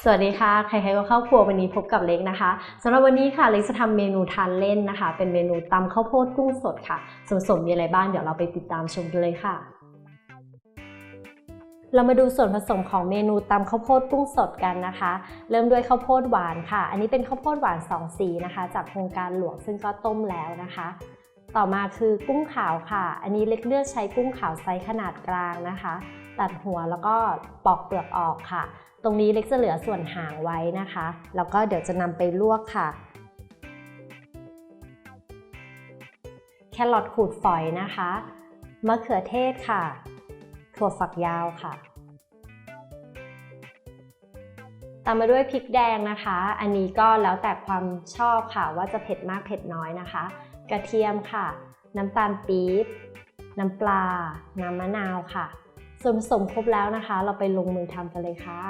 สวัสดีค่ะใครๆก็เข้าครัววันนี้พบกับเล็กนะคะสำหรับวันนี้ค่ะเล็กจะทำเมนูทานเล่นนะคะเป็นเมนูตำข้าวโพดกุ้งสดค่ะส่วนผสมมีอะไรบ้างเดี๋ยวเราไปติดตามชมกันเลยค่ะเรามาดูส่วนผสมของเมนูตำข้าวโพดกุ้งสดกันนะคะเริ่มด้วยข้าวโพดหวานค่ะอันนี้เป็นข้าวโพดหวาน2 สีนะคะจากโครงการหลวงซึ่งก็ต้มแล้วนะคะต่อมาคือกุ้งขาวค่ะอันนี้เล็กเลือกใช้กุ้งขาวไซส์ขนาดกลางนะคะตัดหัวแล้วก็ปอกเปลือกออกค่ะตรงนี้เล็กจะเหลือส่วนหางไว้นะคะแล้วก็เดี๋ยวจะนำไปลวกค่ะแครอทขูดฝอยนะคะมะเขือเทศค่ะถั่วฝักยาวค่ะตามมาด้วยพริกแดงนะคะอันนี้ก็แล้วแต่ความชอบค่ะว่าจะเผ็ดมากเผ็ดน้อยนะคะกระเทียมค่ะน้ำตาลปี๊บน้ำปลาน้ำมะนาวค่ะส่วนผสมครบแล้วนะคะเราไปลงมือทำกันเลยค่ะ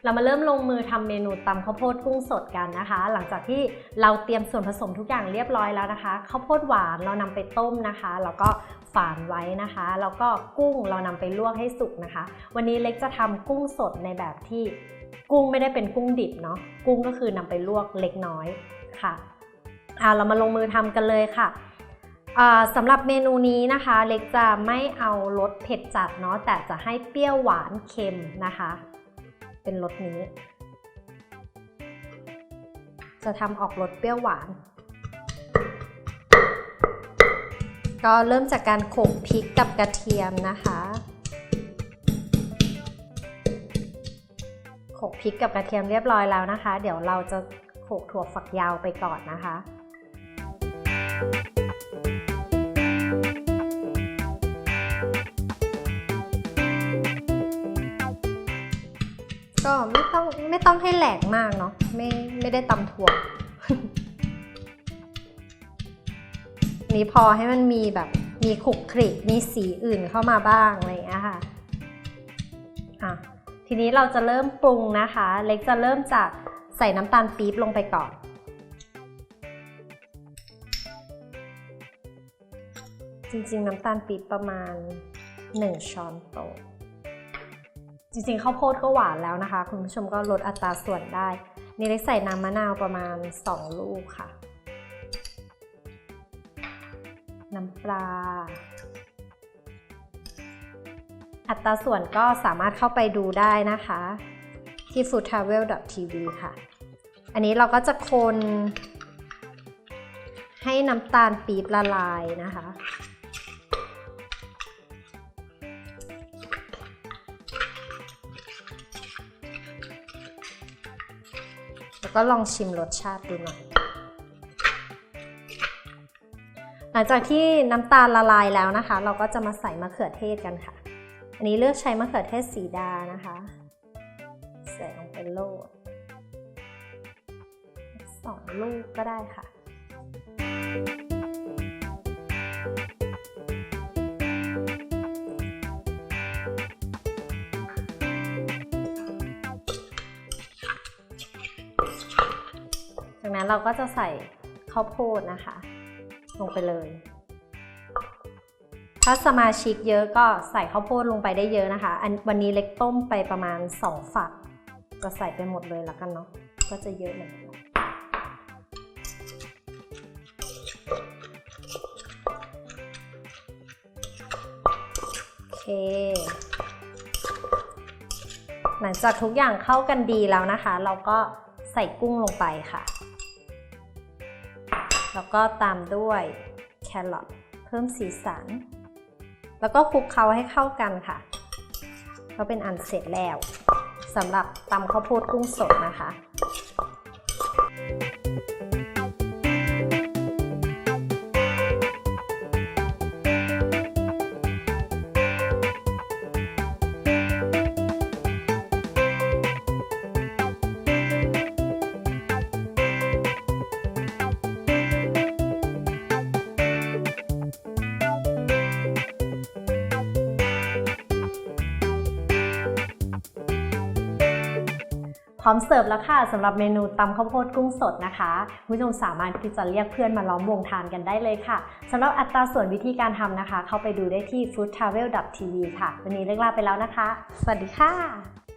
เรามาเริ่มลงมือทำเมนูตำข้าวโพดกุ้งสดกันนะคะหลังจากที่เราเตรียมส่วนผสมทุกอย่างเรียบร้อยแล้วนะคะข้าวโพดหวานเรานำไปต้มนะคะแล้วก็ฝานไว้นะคะแล้วก็กุ้งเรานำไปลวกให้สุกนะคะวันนี้เล็กจะทำกุ้งสดในแบบที่กุ้งไม่ได้เป็นกุ้งดิบเนาะกุ้งก็คือนำไปลวกเล็กน้อยค่ะเรามาลงมือทำกันเลยค่ะสำหรับเมนูนี้นะคะเล็กจะไม่เอารสเผ็ดจัดเนาะแต่จะให้เปรี้ยวหวานเค็มนะคะเป็นรสนี้จะทำออกรสเปรี้ยวหวานก็เริ่มจากการโขลกพริกกับกระเทียมนะคะโขลกพริกกับกระเทียมเรียบร้อยแล้วนะคะเดี๋ยวเราจะโขลกถั่วฝักยาวไปก่อนนะคะก็ไม่ต้องให้แหลกมากเนาะไม่ได้ตำถั่ว นี้พอให้มันมีแบบมีขลุกขลิกมีสีอื่นเข้ามาบ้างอะไรอย่างเงี้ยค่ะทีนี้เราจะเริ่มปรุงนะคะเล็กจะเริ่มจากใส่น้ำตาลปี๊บลงไปก่อนจริงๆน้ำตาลปี๊บประมาณ1 ช้อนโต๊ะจริงๆข้าวโพดก็หวานแล้วนะคะคุณผู้ชมก็ลดอัตราส่วนได้นี่เล็กใส่น้ำมะนาวประมาณ2 ลูกค่ะน้ำปลาอัตราส่วนก็สามารถเข้าไปดูได้นะคะที่ foodtravel.tv ค่ะอันนี้เราก็จะคนให้น้ำตาลปี๊บละลายนะคะแล้วก็ลองชิมรสชาติดูหน่อยหลังจากที่น้ำตาลละลายแล้วนะคะเราก็จะมาใส่มะเขือเทศกันค่ะอันนี้เลือกใช้มะเขือเทศสีดานะคะใส่ลงไปโลด2 ลูกก็ได้ค่ะจากนั้นเราก็จะใส่ข้าวโพดนะคะลงไปเลยถ้าสมาชิกเยอะก็ใส่ข้าวโพดลงไปได้เยอะนะคะวันนี้เล็กต้มไปประมาณ2 ฝักก็ใส่ไปหมดเลยแล้วกันเนาะก็จะเยอะเหมือนกันโอเคหลังจากทุกอย่างเข้ากันดีแล้วนะคะเราก็ใส่กุ้งลงไปค่ะแล้วก็ตามด้วยแครอทเพิ่มสีสันแล้วก็คลุกเคล้าให้เข้ากันค่ะก็เป็นอันเสร็จแล้วสำหรับตำข้าวโพดกุ้งสดนะคะพร้อมเสิร์ฟแล้วค่ะสำหรับเมนูตำข้าวโพดกุ้งสดนะคะคุณผู้ชมสามารถที่จะเรียกเพื่อนมาล้อมวงทานกันได้เลยค่ะสำหรับอัตราส่วนวิธีการทำนะคะเข้าไปดูได้ที่ foodtravel.tv ค่ะวันนี้เลิกลาไปแล้วนะคะสวัสดีค่ะ